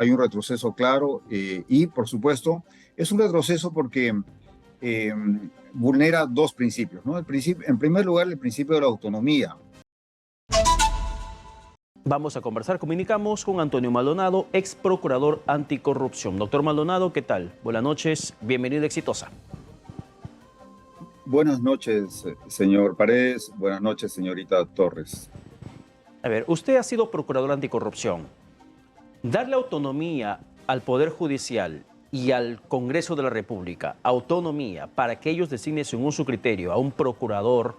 hay un retroceso claro y, por supuesto, es un retroceso porque eh, vulnera dos principios, ¿no? En primer lugar, el principio de la autonomía. Vamos a conversar, comunicamos con Antonio Maldonado, ex procurador anticorrupción. Doctor Maldonado, ¿qué tal? Buenas noches, bienvenida exitosa. Buenas noches, señor Paredes. Buenas noches, señorita Torres. A ver, usted ha sido procurador anticorrupción. Darle autonomía al Poder Judicial y al Congreso de la República, autonomía para que ellos designen según su criterio a un procurador,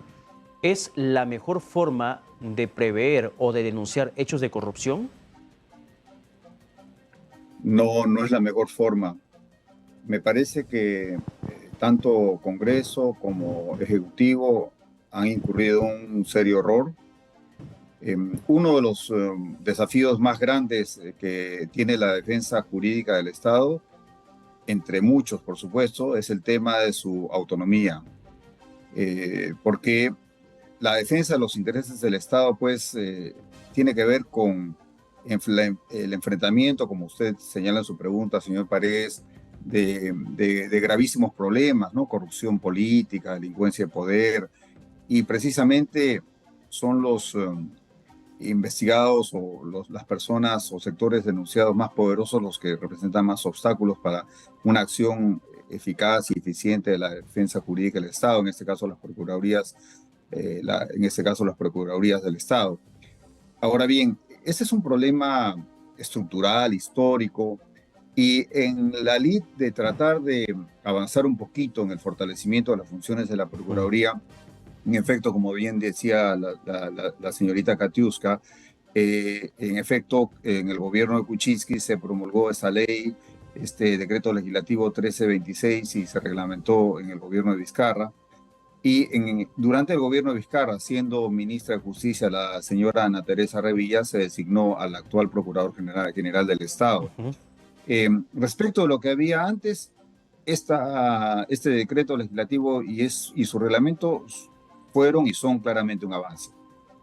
¿es la mejor forma de prever o de denunciar hechos de corrupción? No, no es la mejor forma. Me parece que tanto Congreso como Ejecutivo han incurrido en un serio error. Uno de los desafíos más grandes que tiene la defensa jurídica del Estado, entre muchos, por supuesto, es el tema de su autonomía. Porque la defensa de los intereses del Estado, pues, tiene que ver con el enfrentamiento, como usted señala en su pregunta, señor Paredes, de gravísimos problemas, ¿no? Corrupción política, delincuencia de poder, y precisamente son los investigados o las personas o sectores denunciados más poderosos los que representan más obstáculos para una acción eficaz y eficiente de la defensa jurídica del Estado, en este caso las procuradurías, en este caso las procuradurías del Estado. Ahora bien, ese es un problema estructural, histórico, y en la lid de tratar de avanzar un poquito en el fortalecimiento de las funciones de la Procuraduría, en efecto, como bien decía la señorita Katiuska, en efecto, en el gobierno de Kuczynski se promulgó esa ley, este decreto legislativo 1326, y se reglamentó en el gobierno de Vizcarra. Y durante el gobierno de Vizcarra, siendo ministra de Justicia la señora Ana Teresa Revilla, se designó al actual Procurador General del Estado. Respecto de lo que había antes, este decreto legislativo y su reglamento fueron y son claramente un avance.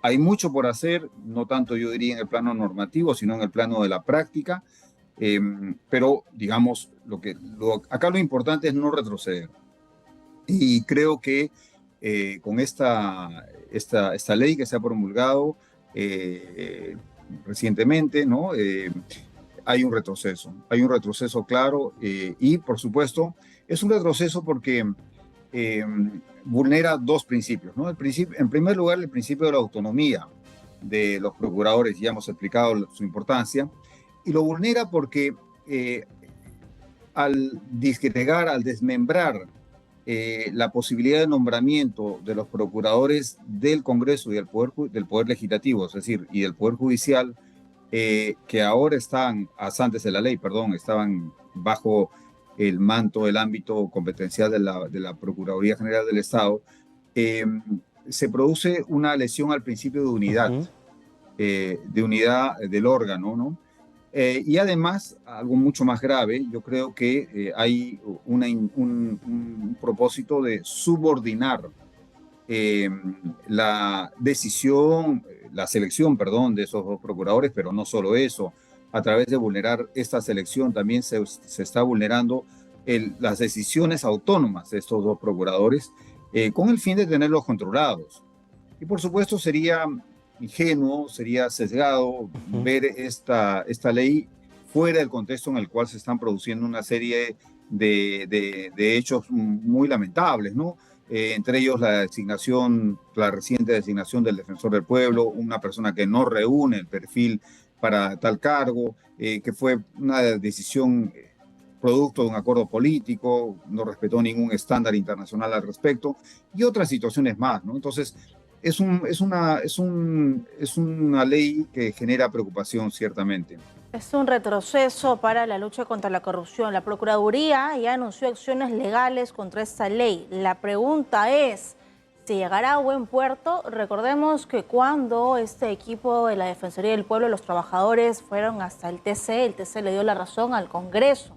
Hay mucho por hacer, no tanto yo diría en el plano normativo, sino en el plano de la práctica, pero digamos, acá lo importante es no retroceder. Y creo que con esta ley que se ha promulgado recientemente, ¿no? Hay un retroceso claro y, por supuesto, es un retroceso porque vulnera dos principios, ¿no? En primer lugar, el principio de la autonomía de los procuradores, ya hemos explicado su importancia, y lo vulnera porque al disgregar, al desmembrar la posibilidad de nombramiento de los procuradores del Congreso y del Poder Legislativo, es decir, y del Poder Judicial, que ahora antes de la ley, perdón, estaban bajo el manto, el ámbito competencial de la Procuraduría General del Estado, se produce una lesión al principio de unidad del órgano, ¿no? Y además, algo mucho más grave, yo creo que hay un propósito de subordinar la decisión, la selección, perdón, de esos dos procuradores, pero no solo eso. A través de vulnerar esta selección también se está vulnerando las decisiones autónomas de estos dos procuradores con el fin de tenerlos controlados. Y por supuesto sería ingenuo, sería sesgado ver esta ley fuera del contexto en el cual se están produciendo una serie de hechos muy lamentables, ¿no? Entre ellos la reciente designación del defensor del pueblo, una persona que no reúne el perfil para tal cargo, que fue una decisión producto de un acuerdo político, no respetó ningún estándar internacional al respecto, y otras situaciones más, ¿no? Entonces, es una ley que genera preocupación, ciertamente. Es un retroceso para la lucha contra la corrupción. La Procuraduría ya anunció acciones legales contra esta ley. La pregunta es si llegará a buen puerto. Recordemos que cuando este equipo de la Defensoría del Pueblo, los trabajadores, fueron hasta el TC le dio la razón al Congreso.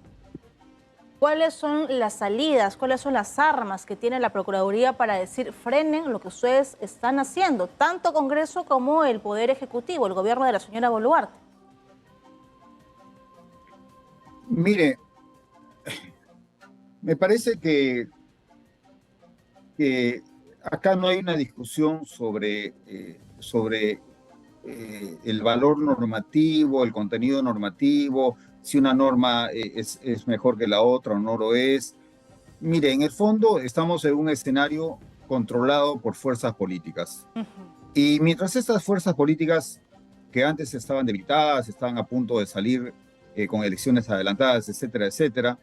¿Cuáles son las salidas, cuáles son las armas que tiene la Procuraduría para decir frenen lo que ustedes están haciendo? Tanto Congreso como el Poder Ejecutivo, el gobierno de la señora Boluarte. Mire, me parece que acá no hay una discusión sobre el valor normativo, el contenido normativo, si una norma es mejor que la otra o no lo es. Mire, en el fondo estamos en un escenario controlado por fuerzas políticas. Y mientras estas fuerzas políticas que antes estaban debilitadas, estaban a punto de salir con elecciones adelantadas, etcétera, etcétera,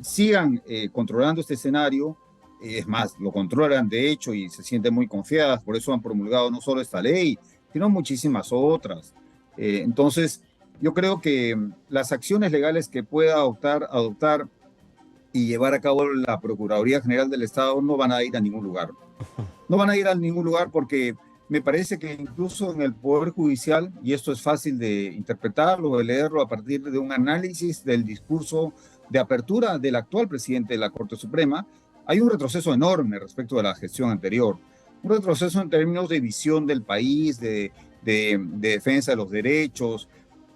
sigan controlando este escenario, es más, lo controlan de hecho y se sienten muy confiadas, por eso han promulgado no solo esta ley, sino muchísimas otras. Entonces, yo creo que las acciones legales que pueda adoptar y llevar a cabo la Procuraduría General del Estado no van a ir a ningún lugar. No van a ir a ningún lugar porque me parece que incluso en el Poder Judicial, y esto es fácil de interpretarlo, de leerlo a partir de un análisis del discurso de apertura del actual presidente de la Corte Suprema, hay un retroceso enorme respecto de la gestión anterior. Un retroceso en términos de visión del país, de defensa de los derechos,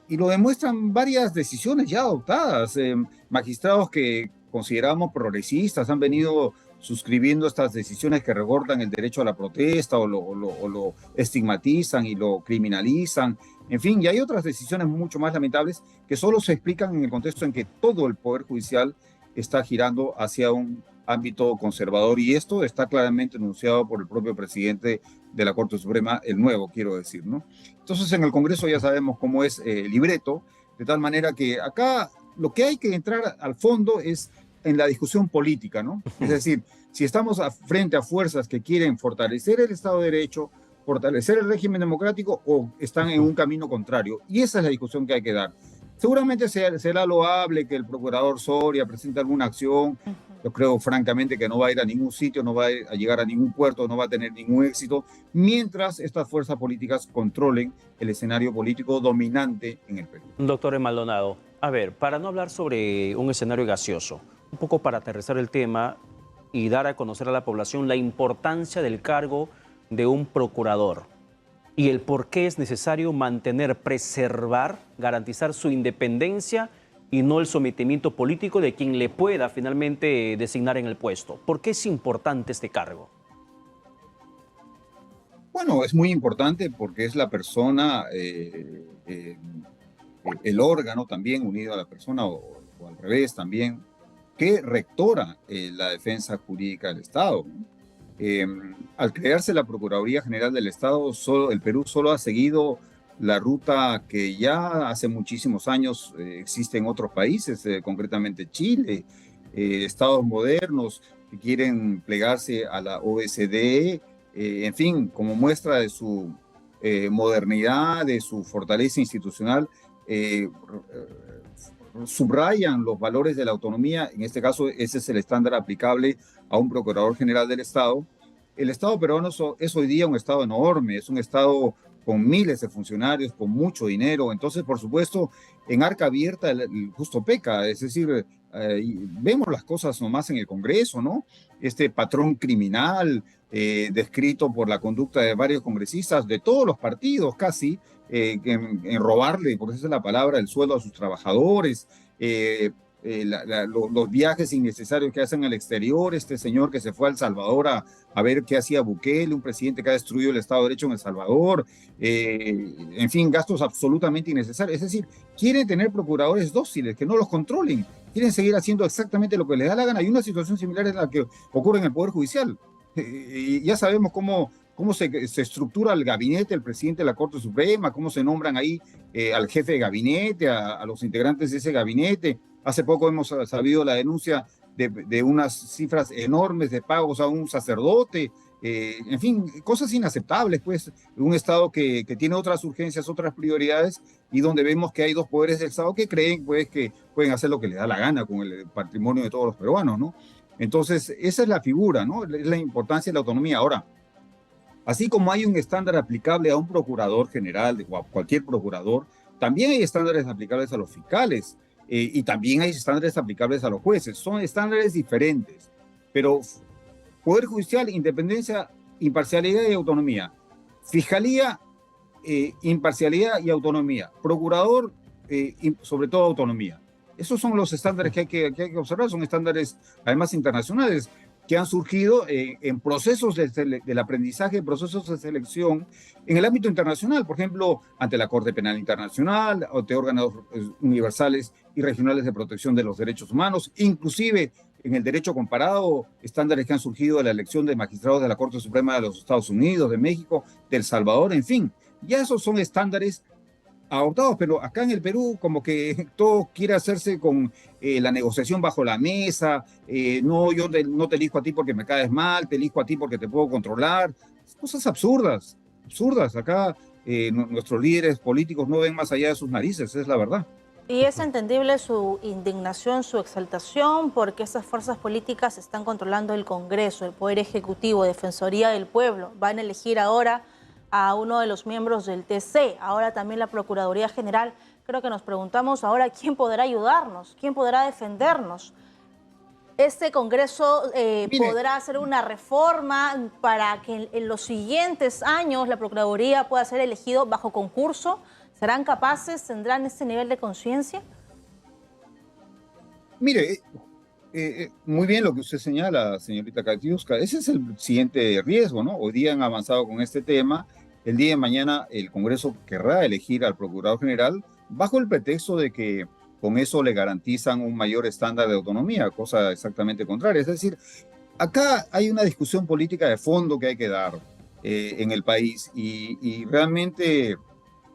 y lo demuestran varias decisiones ya adoptadas. Magistrados que consideramos progresistas han venido suscribiendo estas decisiones que recortan el derecho a la protesta o lo estigmatizan y lo criminalizan. En fin, y hay otras decisiones mucho más lamentables que solo se explican en el contexto en que todo el Poder Judicial está girando hacia un ámbito conservador, y esto está claramente enunciado por el propio presidente de la Corte Suprema, el nuevo, quiero decir, ¿no? Entonces, en el Congreso ya sabemos cómo es el libreto, de tal manera que acá lo que hay que entrar al fondo es en la discusión política, ¿no? Es decir, si estamos frente a fuerzas que quieren fortalecer el Estado de Derecho, fortalecer el régimen democrático, o están en un camino contrario. Y esa es la discusión que hay que dar. Seguramente será loable que el procurador Soria presente alguna acción. Yo creo francamente que no va a ir a ningún sitio, no va a llegar a ningún puerto, no va a tener ningún éxito, mientras estas fuerzas políticas controlen el escenario político dominante en el Perú. Doctor Maldonado, a ver, para no hablar sobre un escenario gaseoso, un poco para aterrizar el tema y dar a conocer a la población la importancia del cargo de un procurador y el por qué es necesario mantener, preservar, garantizar su independencia y no el sometimiento político de quien le pueda finalmente designar en el puesto. ¿Por qué es importante este cargo? Bueno, es muy importante porque es la persona, el órgano también unido a la persona, o al revés también, que rectora la defensa jurídica del Estado, ¿no? Al crearse la Procuraduría General del Estado, el Perú solo ha seguido la ruta que ya hace muchísimos años existe en otros países, concretamente Chile, estados modernos que quieren plegarse a la OSDE, en fin, como muestra de su modernidad, de su fortaleza institucional, subrayan los valores de la autonomía. En este caso, ese es el estándar aplicable a un Procurador General del Estado. El Estado peruano es hoy día un Estado enorme, es un Estado con miles de funcionarios, con mucho dinero. Entonces, por supuesto, en arca abierta el justo peca, es decir, vemos las cosas nomás en el Congreso, ¿no? Este patrón criminal descrito por la conducta de varios congresistas de todos los partidos casi, en robarle, por eso es la palabra, el sueldo a sus trabajadores, los viajes innecesarios que hacen al exterior, este señor que se fue a El Salvador a ver qué hacía Bukele, un presidente que ha destruido el Estado de Derecho en El Salvador, en fin, gastos absolutamente innecesarios. Es decir, quieren tener procuradores dóciles, que no los controlen, quieren seguir haciendo exactamente lo que les da la gana. Hay una situación similar en la que ocurre en el Poder Judicial. Y ya sabemos cómo se estructura el gabinete, el presidente de la Corte Suprema, cómo se nombran ahí al jefe de gabinete, a los integrantes de ese gabinete. Hace poco hemos sabido la denuncia de unas cifras enormes de pagos a un sacerdote. En fin, cosas inaceptables, pues, un Estado que tiene otras urgencias, otras prioridades, y donde vemos que hay dos poderes del Estado que creen, pues, que pueden hacer lo que les da la gana con el patrimonio de todos los peruanos, ¿no? Entonces, esa es la figura, ¿no? Es la importancia de la autonomía. Ahora, así como hay un estándar aplicable a un procurador general o a cualquier procurador, también hay estándares aplicables a los fiscales y también hay estándares aplicables a los jueces. Son estándares diferentes, pero Poder Judicial, independencia, imparcialidad y autonomía. Fiscalía, imparcialidad y autonomía. Procurador, sobre todo autonomía. Esos son los estándares que hay que observar, son estándares además internacionales que han surgido en procesos del aprendizaje, procesos de selección en el ámbito internacional, por ejemplo, ante la Corte Penal Internacional, ante órganos universales y regionales de protección de los derechos humanos, inclusive en el derecho comparado, estándares que han surgido de la elección de magistrados de la Corte Suprema de los Estados Unidos, de México, de El Salvador, en fin. Ya esos son estándares adoptados, pero acá en el Perú como que todo quiere hacerse con la negociación bajo la mesa, no, yo no te elijo a ti porque me caes mal, te elijo a ti porque te puedo controlar, cosas absurdas, absurdas. Acá nuestros líderes políticos no ven más allá de sus narices, es la verdad. Y es entendible su indignación, su exaltación, porque esas fuerzas políticas están controlando el Congreso, el Poder Ejecutivo, Defensoría del Pueblo. Van a elegir ahora a uno de los miembros del TC, ahora también la Procuraduría General. Creo que nos preguntamos ahora quién podrá ayudarnos, quién podrá defendernos. ¿Este Congreso podrá hacer una reforma para que en los siguientes años la Procuraduría pueda ser elegido bajo concurso? ¿Serán capaces? ¿Tendrán este nivel de conciencia? Mire, muy bien lo que usted señala, señorita Katiuska. Ese es el siguiente riesgo, ¿no? Hoy día han avanzado con este tema. El día de mañana el Congreso querrá elegir al Procurador General bajo el pretexto de que con eso le garantizan un mayor estándar de autonomía, cosa exactamente contraria. Es decir, acá hay una discusión política de fondo que hay que dar en el país y realmente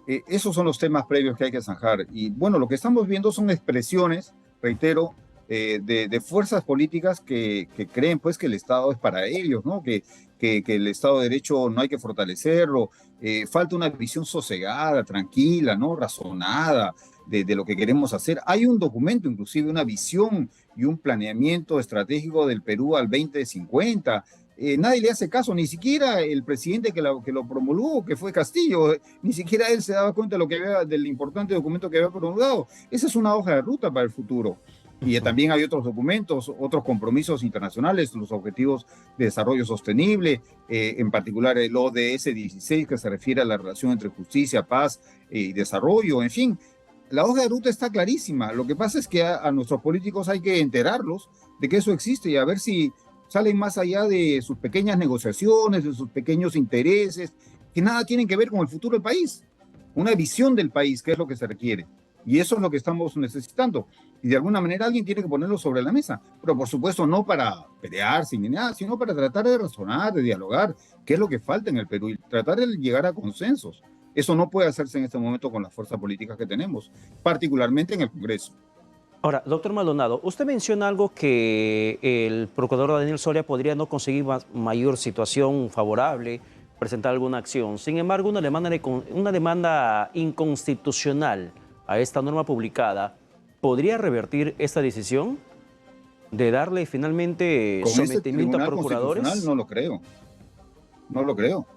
esos son los temas previos que hay que zanjar. Y bueno, lo que estamos viendo son expresiones, reitero, de fuerzas políticas que creen pues que el Estado es para ellos, ¿no? Que el Estado de Derecho no hay que fortalecerlo. Falta una visión sosegada, tranquila, ¿no? Razonada de lo que queremos hacer. Hay un documento, inclusive una visión y un planeamiento estratégico del Perú al 2050. Nadie le hace caso, ni siquiera el presidente que lo promulgó, que fue Castillo, ni siquiera él se daba cuenta del importante documento que había promulgado. Esa es una hoja de ruta para el futuro. Y también hay otros documentos, otros compromisos internacionales, los Objetivos de Desarrollo Sostenible, en particular el ODS 16, que se refiere a la relación entre justicia, paz y desarrollo, en fin. La hoja de ruta está clarísima. Lo que pasa es que a nuestros políticos hay que enterarlos de que eso existe y a ver si salen más allá de sus pequeñas negociaciones, de sus pequeños intereses, que nada tienen que ver con el futuro del país. Una visión del país, que es lo que se requiere. Y eso es lo que estamos necesitando. Y de alguna manera alguien tiene que ponerlo sobre la mesa. Pero por supuesto no para pelearse ni nada, sino para tratar de razonar, de dialogar, qué es lo que falta en el Perú y tratar de llegar a consensos. Eso no puede hacerse en este momento con las fuerzas políticas que tenemos, particularmente en el Congreso. Ahora, doctor Maldonado, usted menciona algo que el procurador Daniel Soria podría no conseguir mayor situación favorable, presentar alguna acción. Sin embargo, una demanda inconstitucional a esta norma publicada podría revertir esta decisión de darle finalmente sometimiento a procuradores. No lo creo. No lo creo.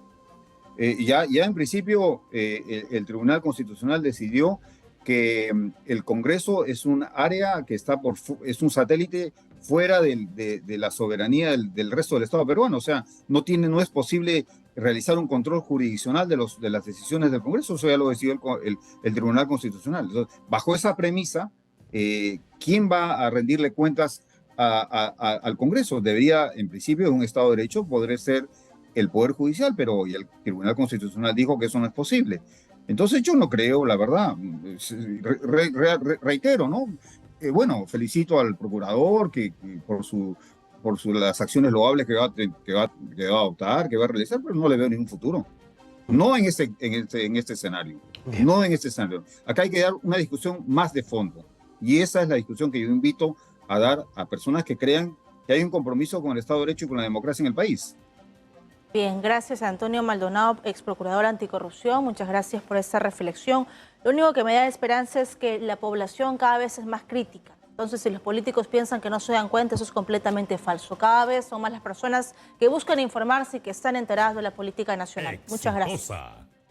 Ya en principio el Tribunal Constitucional decidió que el Congreso es un área que es un satélite fuera de la soberanía del resto del Estado peruano. O sea, no es posible realizar un control jurisdiccional de las decisiones del Congreso. Eso ya lo decidió el Tribunal Constitucional. Entonces, bajo esa premisa, ¿quién va a rendirle cuentas al Congreso? Debería, en principio, un Estado de Derecho poder ser el Poder Judicial, pero y el Tribunal Constitucional dijo que eso no es posible. Entonces yo no creo, la verdad, reitero, ¿no? Bueno, felicito al procurador por las acciones loables que va a adoptar, que va a realizar, pero no le veo ningún futuro. No en este escenario. Bien. No en este escenario. Acá hay que dar una discusión más de fondo. Y esa es la discusión que yo invito a dar a personas que crean que hay un compromiso con el Estado de Derecho y con la democracia en el país. Bien, gracias a Antonio Maldonado, ex procurador anticorrupción. Muchas gracias por esta reflexión. Lo único que me da esperanza es que la población cada vez es más crítica. Entonces, si los políticos piensan que no se dan cuenta, eso es completamente falso. Cada vez son más las personas que buscan informarse y que están enteradas de la política nacional. Muchas gracias.